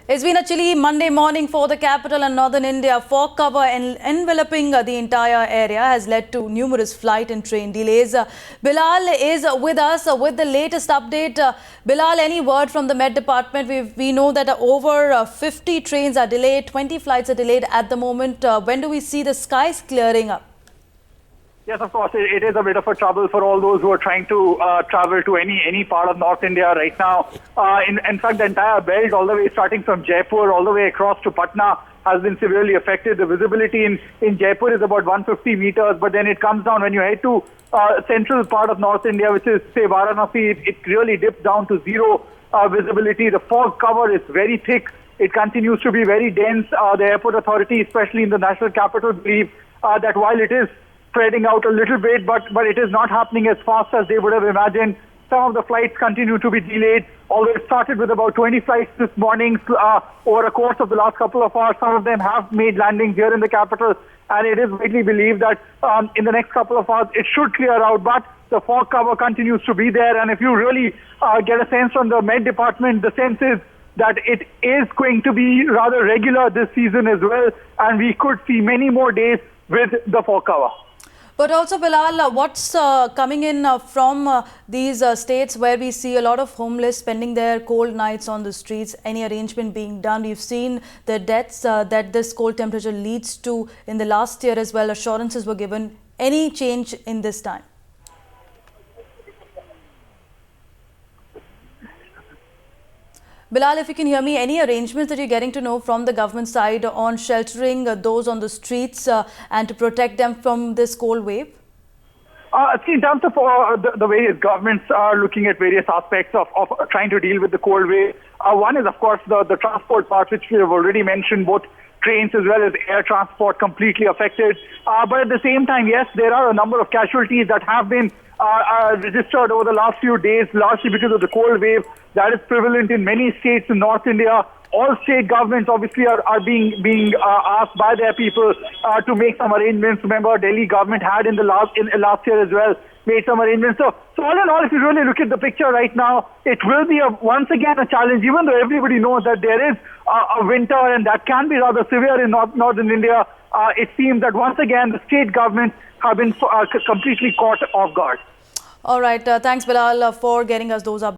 It's been a chilly Monday morning for the capital and northern India. Fog cover enveloping the entire area has led to numerous flight and train delays. Bilal is with us with the latest update. Bilal, any word from the Met Department? We know that over 50 trains are delayed, 20 flights are delayed at the moment. When do we see the skies clearing up? Yes, of course, it is a bit of a trouble for all those who are trying to travel to any part of North India right now. In fact, the entire belt, all the way starting from Jaipur, all the way across to Patna, has been severely affected. The visibility in Jaipur is about 150 meters, but then it comes down when you head to central part of North India, which is, say, Varanasi. It really dips down to zero visibility. The fog cover is very thick. It continues to be very dense. The airport authority, especially in the national capital, believe that while it is spreading out a little bit, but it is not happening as fast as they would have imagined. Some of the flights continue to be delayed, although it started with about 20 flights this morning over a course of the last couple of hours. Some of them have made landings here in the capital, and it is widely believed that in the next couple of hours it should clear out, but the fog cover continues to be there. And if you really get a sense from the Met Department, the sense is that it is going to be rather regular this season as well, and we could see many more days with the fog cover. But also, Bilal, what's coming in from these states where we see a lot of homeless spending their cold nights on the streets? Any arrangement being done? We've seen the deaths that this cold temperature leads to in the last year as well. Assurances were given. Any change in this time? Bilal, if you can hear me, any arrangements that you're getting to know from the government side on sheltering those on the streets and to protect them from this cold wave? In terms of the various governments are looking at various aspects of trying to deal with the cold wave. One is, of course, the transport part, which we have already mentioned, both trains as well as air transport completely affected. But at the same time, yes, there are a number of casualties that have been registered over the last few days, largely because of the cold wave that is prevalent in many states in North India. All state governments obviously are being asked by their people to make some arrangements. Remember, Delhi government had in last year as well made some arrangements. So all in all, if you really look at the picture right now, it will be once again a challenge, even though everybody knows that there is a winter and that can be rather severe in northern India. It seems that once again the state governments have been completely caught off guard. All right. Thanks, Bilal, for getting us those updates.